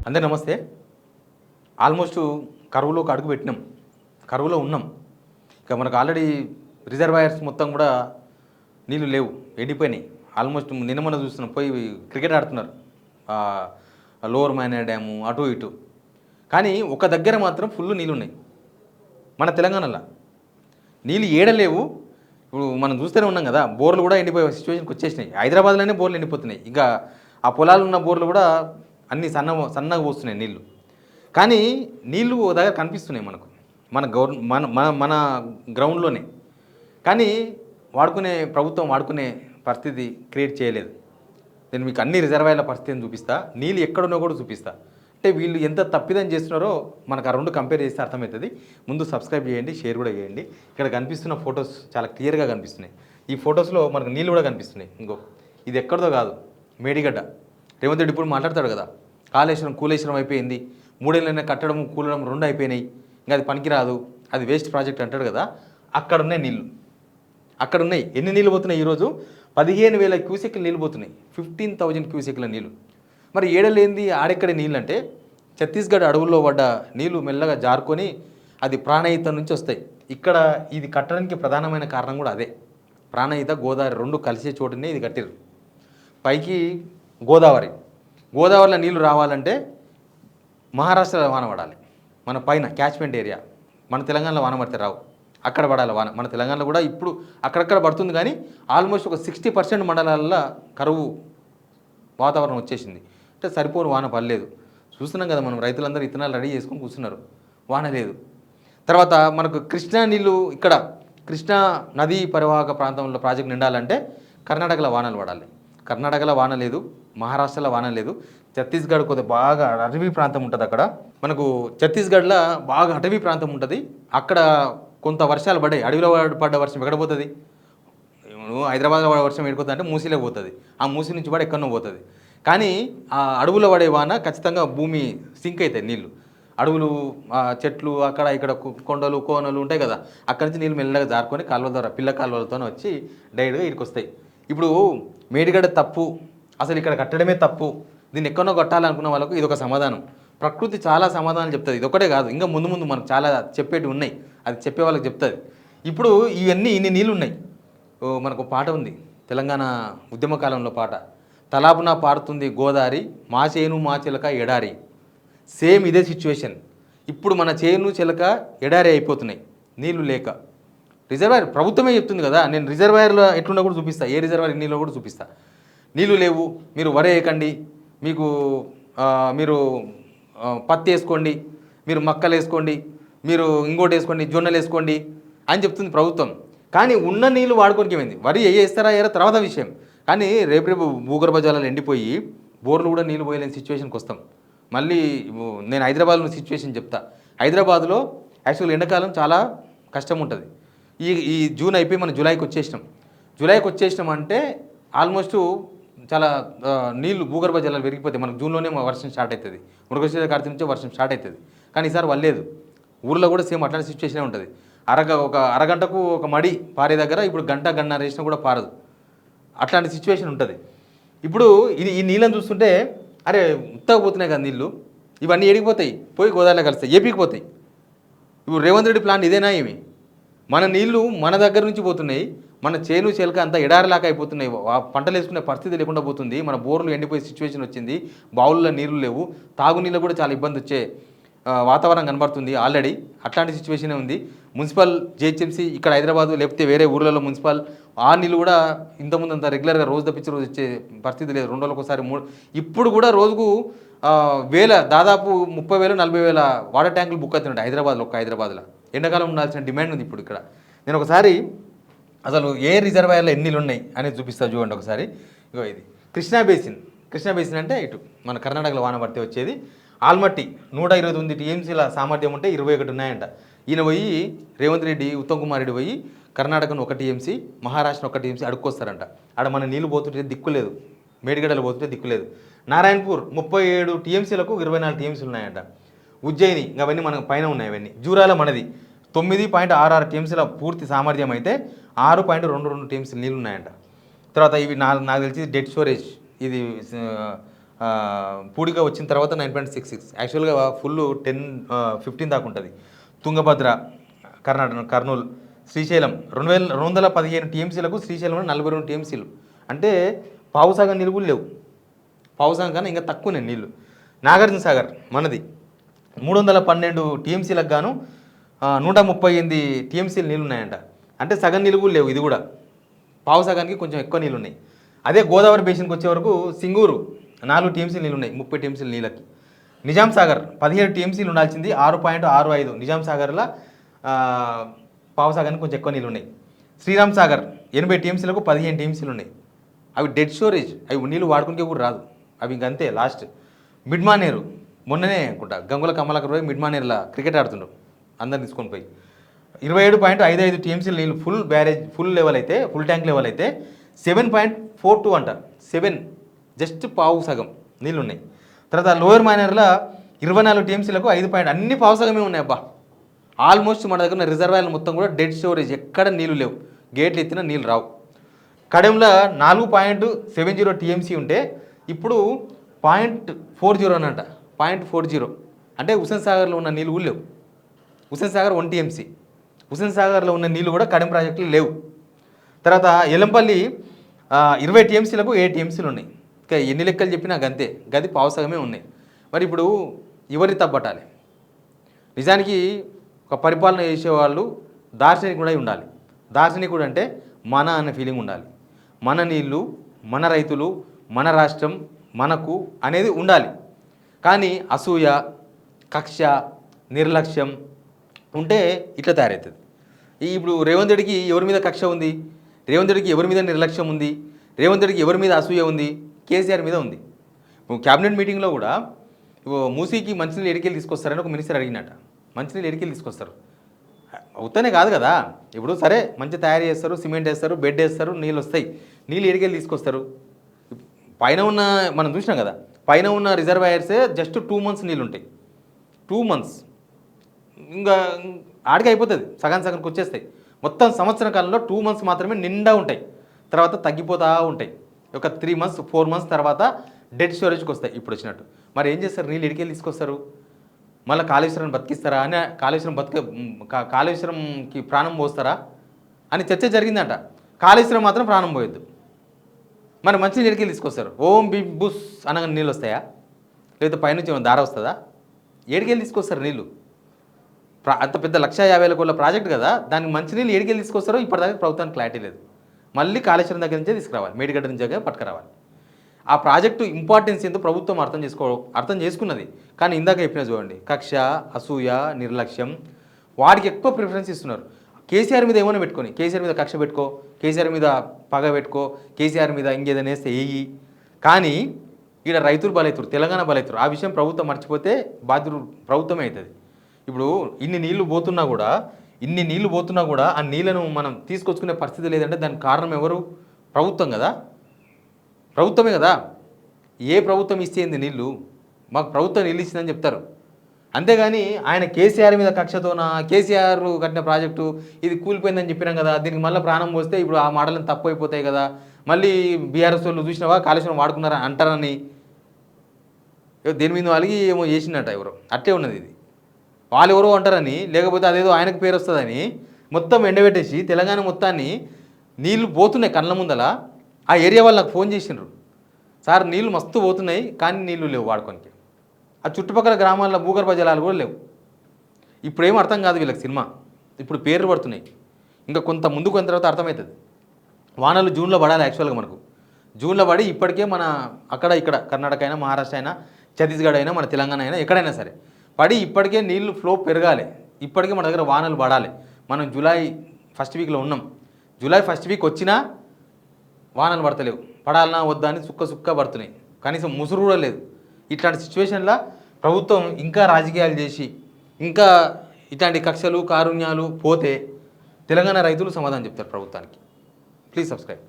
అందరూ నమస్తే. ఆల్మోస్ట్ కరువులోకి అడుగు పెట్టినాం, కరువులో ఉన్నాం. ఇక మనకు ఆల్రెడీ రిజర్వాయర్స్ మొత్తం కూడా నీళ్ళు లేవు, ఎండిపోయినాయి. ఆల్మోస్ట్ నిన్న మొన్న చూస్తున్నాం, పోయి క్రికెట్ ఆడుతున్నారు లోవర్ మైనా డ్యాము అటు ఇటు. కానీ ఒక దగ్గర మాత్రం ఫుల్ నీళ్ళు ఉన్నాయి మన తెలంగాణలో. నీళ్ళు ఏడలేవు. ఇప్పుడు మనం చూస్తూనే ఉన్నాం కదా, బోర్లు కూడా ఎండిపోయే సిచ్యువేషన్కి వచ్చేసినాయి. హైదరాబాద్లోనే బోర్లు ఎండిపోతున్నాయి. ఇక ఆ పొలాలు ఉన్న బోర్లు కూడా అన్నీ సన్నగా పోస్తున్నాయి నీళ్ళు. కానీ నీళ్ళు ఓ దగ్గర కనిపిస్తున్నాయి మనకు, మన గ్రౌండ్లోనే. కానీ ప్రభుత్వం వాడుకునే పరిస్థితి క్రియేట్ చేయలేదు. నేను మీకు అన్ని రిజర్వాయర్ల పరిస్థితిని చూపిస్తా, నీళ్ళు ఎక్కడున్నా కూడా చూపిస్తా. అంటే వీళ్ళు ఎంత తప్పిదం చేస్తున్నారో మనకు ఆ రెండు కంపేర్ చేస్తే అర్థమవుతుంది. ముందు సబ్స్క్రైబ్ చేయండి, షేర్ కూడా చేయండి. ఇక్కడ కనిపిస్తున్న ఫొటోస్ చాలా క్లియర్గా కనిపిస్తున్నాయి. ఈ ఫొటోస్లో మనకు నీళ్ళు కూడా కనిపిస్తున్నాయి. ఇది ఎక్కడిదో కాదు, మేడిగడ్డ. రేవంత్ రెడ్డి ఇప్పుడు మాట్లాడతాడు కదా, కూలేశ్వరం అయిపోయింది, 3 ఏళ్ళైనా కట్టడం కూలడం 2 అయిపోయినాయి, ఇంకా అది పనికిరాదు, అది వేస్ట్ ప్రాజెక్ట్ అంటాడు కదా. అక్కడ ఉన్నాయి నీళ్ళు, అక్కడ ఉన్నాయి. ఎన్ని నీళ్ళు పోతున్నాయి ఈరోజు? 15,000 క్యూసెక్లు నీళ్ళు పోతున్నాయి, 15,000 క్యూసెక్ల నీళ్ళు. మరి ఏడలేంది ఆడెక్కడే నీళ్ళు అంటే, ఛత్తీస్గఢ్ అడవుల్లో పడ్డ నీళ్ళు మెల్లగా జారుకొని అది ప్రాణహిత నుంచి వస్తాయి. ఇక్కడ ఇది కట్టడానికి ప్రధానమైన కారణం కూడా అదే. ప్రాణహిత గోదావరి 2 కలిసే చోటునే ఇది కట్టిరు. పైకి గోదావరిలో నీళ్ళు రావాలంటే మహారాష్ట్రలో వాన పడాలి, మన పైన క్యాచ్మెంట్ ఏరియా. మన తెలంగాణలో వాన పడితే రావు, అక్కడ పడాలి వాన. మన తెలంగాణలో కూడా ఇప్పుడు అక్కడక్కడ పడుతుంది, కానీ ఆల్మోస్ట్ ఒక 60% మండలాల్లో కరువు వాతావరణం వచ్చేసింది. అంటే సరిపోని వాన పడలేదు. చూస్తున్నాం కదా మనం, రైతులందరూ ఇత్తనాలు రెడీ చేసుకొని కూర్చున్నారు, వాన లేదు. తర్వాత మనకు కృష్ణా నీళ్ళు, ఇక్కడ కృష్ణా నదీ పరివాహక ప్రాంతంలో ప్రాజెక్ట్ నిండాలంటే కర్ణాటకలో వానలు పడాలి. కర్ణాటకలో వాన లేదు, మహారాష్ట్రలో వాన లేదు. ఛత్తీస్గఢ్ కొద్దిగా బాగా అటవీ ప్రాంతం ఉంటుంది. అక్కడ మనకు ఛత్తీస్గఢ్లో బాగా అటవీ ప్రాంతం ఉంటుంది. అక్కడ కొంత వర్షాలు పడ్డాయి. అడవిలో పడ్డ వర్షం ఎక్కడ పోతుంది? హైదరాబాద్లో పడే వర్షం ఎడిపోతుంది అంటే మూసీలో పోతుంది. ఆ మూసీ నుంచి పడి ఎక్కడో పోతుంది. కానీ ఆ అడవులో పడే వాన ఖచ్చితంగా భూమి సింక్ అవుతాయి నీళ్ళు. అడవులు, చెట్లు, అక్కడ ఇక్కడ కొండలు కోనలు ఉంటాయి కదా, అక్కడి నుంచి నీళ్ళు మెల్లగా జారుకొని కాలువల ద్వారా, పిల్ల కాలువలతో వచ్చి డైరెక్ట్గా ఇక్కడికి వస్తాయి. ఇప్పుడు మేడిగడ్డ తప్పు, అసలు ఇక్కడ కట్టడమే తప్పు, దీన్ని ఎక్కడో కట్టాలనుకున్న వాళ్ళకు ఇది ఒక సమాధానం. ప్రకృతి చాలా సమాధానాలు చెప్తుంది. ఇది ఒకటే కాదు, ఇంకా ముందు మనకు చాలా చెప్పేటివి ఉన్నాయి, అది చెప్పే వాళ్ళకి చెప్తుంది. ఇప్పుడు ఇన్ని నీళ్ళు ఉన్నాయి. మనకు పాట ఉంది, తెలంగాణ ఉద్యమ కాలంలో పాట, తలాపున పారుతుంది గోదావరి, మా చేను మా చిలక ఎడారి. సేమ్ ఇదే సిచ్యువేషన్. ఇప్పుడు మన చేను చిలక ఎడారి అయిపోతున్నాయి నీళ్లు లేక. రిజర్వాయర్ ప్రభుత్వమే చెప్తుంది కదా, నేను రిజర్వాయర్లో ఎట్లున్నా కూడా చూపిస్తా, ఏ రిజర్వాయర్ నీళ్ళు కూడా చూపిస్తా. నీళ్ళు లేవు, మీరు వరి వేయకండి, మీరు పత్తి వేసుకోండి, మీరు మక్కలు వేసుకోండి, మీరు ఇంకోటి వేసుకోండి, జొన్నలు వేసుకోండి అని చెప్తుంది ప్రభుత్వం. కానీ ఉన్న నీళ్ళు వాడుకోనికి ఏమైంది? వరి వేస్తారా అయ్యారా తర్వాత విషయం. కానీ రేపు భూగర్భ జలాలు ఎండిపోయి బోర్లు కూడా నీళ్ళు పోయలేని సిచ్యువేషన్కి వస్తాం. మళ్ళీ నేను హైదరాబాద్లో సిచ్యువేషన్ చెప్తా. హైదరాబాద్లో యాక్చువల్ ఎండాకాలం చాలా కష్టం ఉంటుంది. ఈ జూన్ అయిపోయి మనం జూలైకి వచ్చేసినాం అంటే ఆల్మోస్ట్ చాలా నీళ్ళు భూగర్భ జలాలు పెరిగిపోతాయి. మనకు జూన్లోనే వర్షం స్టార్ట్ అవుతుంది, మృగశిర కార్తీ నుంచే వర్షం స్టార్ట్ అవుతుంది. కానీ ఈసారి వల్లేదు. ఊర్లో కూడా సేమ్ అట్లాంటి సిచ్యువేషనే ఉంటుంది. ఒక అరగంటకు ఒక మడి పారే దగ్గర ఇప్పుడు గంట వేసినా కూడా పారదు, అట్లాంటి సిచ్యువేషన్ ఉంటుంది. ఇప్పుడు ఈ నీళ్ళని చూస్తుంటే అరే ఉత్తగా పోతున్నాయి కదా నీళ్ళు, ఇవన్నీ ఎడిగిపోతాయి, పోయి గోదావరిలో కలుస్తాయి, ఏపీకి పోతాయి. ఇప్పుడు రేవంత్ రెడ్డి ప్లాన్ ఇదేనా? ఏమి మన నీళ్ళు మన దగ్గర నుంచి పోతున్నాయి, మన చేను చెలక అంతా ఎడారిలాగా అయిపోతున్నాయి, పంటలు వేసుకునే పరిస్థితి లేకుండా పోతుంది, మన బోర్లు ఎండిపోయే సిచ్యువేషన్ వచ్చింది, బావుల్లో నీళ్లు లేవు, తాగునీళ్ళు కూడా చాలా ఇబ్బంది వచ్చే వాతావరణం కనబడుతుంది ఆల్రెడీ. అట్లాంటి సిచ్యువేషనే ఉంది. మున్సిపల్ జిహెచ్ఎంసీ ఇక్కడ హైదరాబాదు లేకపోతే వేరే ఊర్లలో మున్సిపల్ ఆ నీళ్ళు కూడా ఇంతకుముందు అంత రెగ్యులర్గా రోజు తప్పించి రోజు వచ్చే పరిస్థితి లేదు, 2 రోజులకు ఒకసారి 3. ఇప్పుడు కూడా రోజుకు దాదాపు 30,000 40,000 వాటర్ ట్యాంకులు బుక్ అవుతున్నాయి హైదరాబాద్లో. ఎండాకాలం ఉండాల్సిన డిమాండ్ ఉంది ఇప్పుడు ఇక్కడ. నేను ఒకసారి అసలు ఏ రిజర్వాయర్లో ఎన్ని నీళ్ళు ఉన్నాయి అనేది చూపిస్తా, చూడండి ఒకసారి. ఇది కృష్ణా బేసిన్ అంటే ఇటు మన కర్ణాటకలో వాన పడితే వచ్చేది. ఆల్మట్టి 129 టీఎంసీల సామర్థ్యం ఉంటే 21 ఉన్నాయంట. ఈయన పోయి రేవంత్ రెడ్డి, ఉత్తమ్ కుమార్ రెడ్డి పోయి కర్ణాటకను 1 టీఎంసీ, మహారాష్ట్ర 1 టీఎంసీ అడుక్కొస్తారంట. ఆడ మన నీళ్ళు పోతుంటే దిక్కులేదు, మేడిగడ్డలు పోతుంటే దిక్కులేదు. నారాయణపూర్ 37 టీఎంసీలకు 24 టీఎంసీలు ఉన్నాయంట. ఉజ్జయిని అవన్నీ మనకు పైన ఉన్నాయి. అవన్నీ జూరాల మనది 9.66 టీఎంసీల పూర్తి సామర్థ్యం అయితే 6.22 టీఎంసీలు నీళ్ళు ఉన్నాయంట. తర్వాత ఇవి నాకు తెలిసి డెడ్ స్టోరేజ్, ఇది పూడిగా వచ్చిన తర్వాత 9.66 యాక్చువల్గా ఫుల్ 15 దాకా ఉంటుంది. తుంగభద్ర కర్నూలు, శ్రీశైలం 215 టీఎంసీలకు శ్రీశైలంలో 42 టీఎంసీలు, అంటే పావుసాగర్ నీళ్ళు కూడా లేవు. పావుసాగర్ కన్నా ఇంకా తక్కువనే నీళ్ళు. నాగార్జున సాగర్ మనది 312 టీఎంసీలకు గాను 138 టీఎంసీలు నీళ్ళు ఉన్నాయంట, అంటే సగం నీళ్ళు కూడా లేవు. ఇది కూడా పావుసాగానికి కొంచెం ఎక్కువ నీళ్ళు ఉన్నాయి. అదే గోదావరి బేసిన్కి వచ్చే వరకు సింగూరు 4 టీఎంసీలు నీళ్ళు ఉన్నాయి 30 టీఎంసీలు నీళ్ళకి. నిజాం సాగర్ 17 టీఎంసీలు ఉండాల్సింది 6.65. నిజాం సాగర్లో పావుసాగానికి కొంచెం ఎక్కువ నీళ్ళు ఉన్నాయి. శ్రీరామ్ సాగర్ 80 టీఎంసీలకు 15 టీఎంసీలు ఉన్నాయి. అవి డెడ్ స్టోరేజ్, అవి నీళ్ళు వాడుకుంటే కూడా రాదు, అవి ఇంకంతే లాస్ట్. మిడ్మానేరు మొన్ననే అనుకుంటా గంగుల కమలాకర్ పోయి మిడ్మానేరులో క్రికెట్ ఆడుతుండ్రు, అందరు తీసుకొని పోయి 27.55 టీఎంసీలు నీళ్ళు ఫుల్ బ్యారేజ్ ఫుల్ లెవెల్ అయితే, ఫుల్ ట్యాంక్ లెవెల్ అయితే 7.42 అంట. 7 జస్ట్ పావు సగం నీళ్ళు ఉన్నాయి. తర్వాత లోయర్ మైనర్లో 24 టీఎంసీలకు 5 అన్ని పావు సగమే ఉన్నాయి. అబ్బా, ఆల్మోస్ట్ మన దగ్గర ఉన్న రిజర్వాయర్లు మొత్తం కూడా డెడ్ స్టోరేజ్, ఎక్కడ నీళ్ళు లేవు, గేట్లు ఎత్తినా నీళ్ళు రావు. కడెంలో 4.70 టీఎంసీ ఉంటే ఇప్పుడు 0.40 అనంట. 0.40 అంటే హుస్సేన్ సాగర్లో ఉన్న నీళ్ళు కూడా లేవు. హుస్సేన్ సాగర్ 1 టీఎంసీ, హుస్సేన్ సాగర్లో ఉన్న నీళ్ళు కూడా కడెం ప్రాజెక్టులు లేవు. తర్వాత ఎల్లంపల్లి 20 టీఎంసీలకు 7 టీఎంసీలు ఉన్నాయి. ఇంకా ఎన్ని లెక్కలు చెప్పినా గంతే, గది పావుసగమే ఉన్నాయి. మరి ఇప్పుడు ఎవరి తప్పట్టాలి? నిజానికి ఒక పరిపాలన చేసేవాళ్ళు దార్శనికుడై ఉండాలి. దార్శనికుడు అంటే మన అనే ఫీలింగ్ ఉండాలి. మన నీళ్ళు, మన రైతులు, మన రాష్ట్రం, మనకు అనేది ఉండాలి. కానీ అసూయ, కక్ష, నిర్లక్ష్యం ఉంటే ఇట్లా తయారవుతుంది. ఇప్పుడు రేవంత్ రెడ్డికి ఎవరి మీద కక్ష ఉంది? రేవంత్ రెడ్డికి ఎవరి మీద నిర్లక్ష్యం ఉంది? రేవంత్ రెడ్డికి ఎవరి మీద అసూయ ఉంది? కేసీఆర్ మీద ఉంది. క్యాబినెట్ మీటింగ్లో కూడా మూసీకి మంచినీళ్ళు ఎడికెళ్ళి తీసుకొస్తారని ఒక మినిస్టర్ అడిగినట్ట. మంచినీళ్ళు ఎడికెళ్ళి తీసుకొస్తారు అవుతానే కాదు కదా. ఇప్పుడు సరే మంచి తయారు చేస్తారు, సిమెంట్ వేస్తారు, బెడ్ వేస్తారు, నీళ్ళు వస్తాయి. నీళ్ళు ఎడికెళ్ళి తీసుకొస్తారు. పైన ఉన్న మనం చూసినాం కదా, పైన ఉన్న రిజర్వాయర్సే జస్ట్ 2 months నీళ్ళు ఉంటాయి. 2 months ఇంకా ఆడికి అయిపోతుంది, సగానికి వచ్చేస్తాయి. మొత్తం సంవత్సరం కాలంలో 2 months మాత్రమే నిండా ఉంటాయి, తర్వాత తగ్గిపోతూ ఉంటాయి. ఒక 3 months 4 months తర్వాత డెడ్ స్టోరేజ్కి వస్తాయి ఇప్పుడు వచ్చినట్టు. మరి ఏం చేస్తారు? నీళ్ళు ఎడికెళ్ళి తీసుకొస్తారు. మళ్ళీ కాళేశ్వరం బతికిస్తారా అని, కాళేశ్వరంకి ప్రాణం పోస్తారా అని చర్చ జరిగిందంట. కాళేశ్వరం మాత్రం ప్రాణం పోయొద్దు. మరి మంచి నీళ్ళకి తీసుకొస్తారు. ఓం బి బుస్ అనగా నీళ్ళు వస్తాయా? లేకపోతే పైనుంచి ఏమైనా దార వస్తుందా? ఏడికెళ్ళి తీసుకొస్తారు నీళ్ళు? అంత పెద్ద 1,50,000 కోట్ల ప్రాజెక్ట్ కదా, దానికి మంచినీళ్ళు ఏడికెళ్ళి తీసుకొస్తారో ఇప్పటిదాకా ప్రభుత్వానికి క్లారిటీ లేదు. మళ్ళీ కాళేశ్వరం దగ్గర నుంచే తీసుకురావాలి, మేడిగడ్డ నుంచి పట్టుకురావాలి. ఆ ప్రాజెక్టు ఇంపార్టెన్స్ ఏందో ప్రభుత్వం అర్థం చేసుకున్నది. కానీ ఇందాక చెప్పిన చూడండి, కక్ష, అసూయ, నిర్లక్ష్యం, వాడికి ఎక్కువ ప్రిఫరెన్స్ ఇస్తున్నారు. కేసీఆర్ మీద ఏమైనా పెట్టుకొని, కేసీఆర్ మీద కక్ష పెట్టుకో, కేసీఆర్ మీద పగ పెట్టుకో, కేసీఆర్ మీద ఇంకేదైనా వేస్తే వేయి. కానీ ఇక్కడ రైతులు బలవుతారు, తెలంగాణ బలవుతారు. ఆ విషయం ప్రభుత్వం మర్చిపోతే బాధ్యులు ప్రభుత్వమే అవుతుంది. ఇప్పుడు ఇన్ని నీళ్లు పోతున్నా కూడా ఆ నీళ్లను మనం తీసుకొచ్చుకునే పరిస్థితి లేదంటే దానికి కారణం ఎవరు? ప్రభుత్వం కదా, ప్రభుత్వమే కదా. ఏ ప్రభుత్వం ఇస్తేంది నీళ్ళు? మాకు ప్రభుత్వం నీళ్ళు ఇచ్చిందని చెప్తారు. అంతేగాని ఆయన కేసీఆర్ మీద కక్షతోన, కేసీఆర్ కట్టిన ప్రాజెక్టు ఇది కూలిపోయిందని చెప్పినాం కదా, దీనికి మళ్ళీ ప్రాణం పోస్తే ఇప్పుడు ఆ మాటలను తప్పు అయిపోతాయి కదా, మళ్ళీ బీఆర్ఎస్ వాళ్ళు చూసినావా కాళేశ్వరం వాడుకున్నారా అంటారని దేని మీద వాళ్ళకి ఏమో చేసినట్ట ఎవరో అట్టే ఉన్నది. ఇది వాళ్ళు ఎవరో అంటారని, లేకపోతే అదేదో ఆయనకు పేరు వస్తుందని మొత్తం ఎండబెట్టేసి తెలంగాణ మొత్తాన్ని నీళ్లు పోతున్నాయి కళ్ళ ముందల. ఆ ఏరియా వాళ్ళు నాకు ఫోన్ చేసినారు, సార్ నీళ్ళు మస్తు పోతున్నాయి కానీ నీళ్ళు లేవు వాడుకోనికి. ఆ చుట్టుపక్కల గ్రామాల్లో భూగర్భ జలాలు కూడా లేవు. ఇప్పుడేమో అర్థం కాదు వీళ్ళకి సినిమా, ఇప్పుడు పేర్లు పడుతున్నాయి. ఇంకా కొంత ముందుకు కొంత తర్వాత అర్థమవుతుంది. వానలు జూన్లో పడాలి యాక్చువల్గా మనకు. జూన్లో పడి ఇప్పటికే మన అక్కడ ఇక్కడ కర్ణాటక అయినా, మహారాష్ట్ర అయినా, ఛత్తీస్గఢ్ అయినా, మన తెలంగాణ అయినా ఎక్కడైనా సరే పడి ఇప్పటికే నీళ్ళు ఫ్లో పెరగాలి. ఇప్పటికే మన దగ్గర వానలు పడాలి. మనం జూలై 1st వీక్లో ఉన్నాం. జూలై 1st వీక్ వచ్చినా వానలు పడతలేవు. పడాలన్నా వద్దా అని సుక్క పడుతున్నాయి, కనీసం ముసురు కూడా లేదు. ఇట్లాంటి సిచ్యువేషన్లో ప్రభుత్వం ఇంకా రాజకీయాలు చేసి ఇంకా ఇట్లాంటి కక్షలు కారుణ్యాలు పోతే తెలంగాణ రైతులు సమాధానం చెప్తారు ప్రభుత్వానికి. Please subscribe.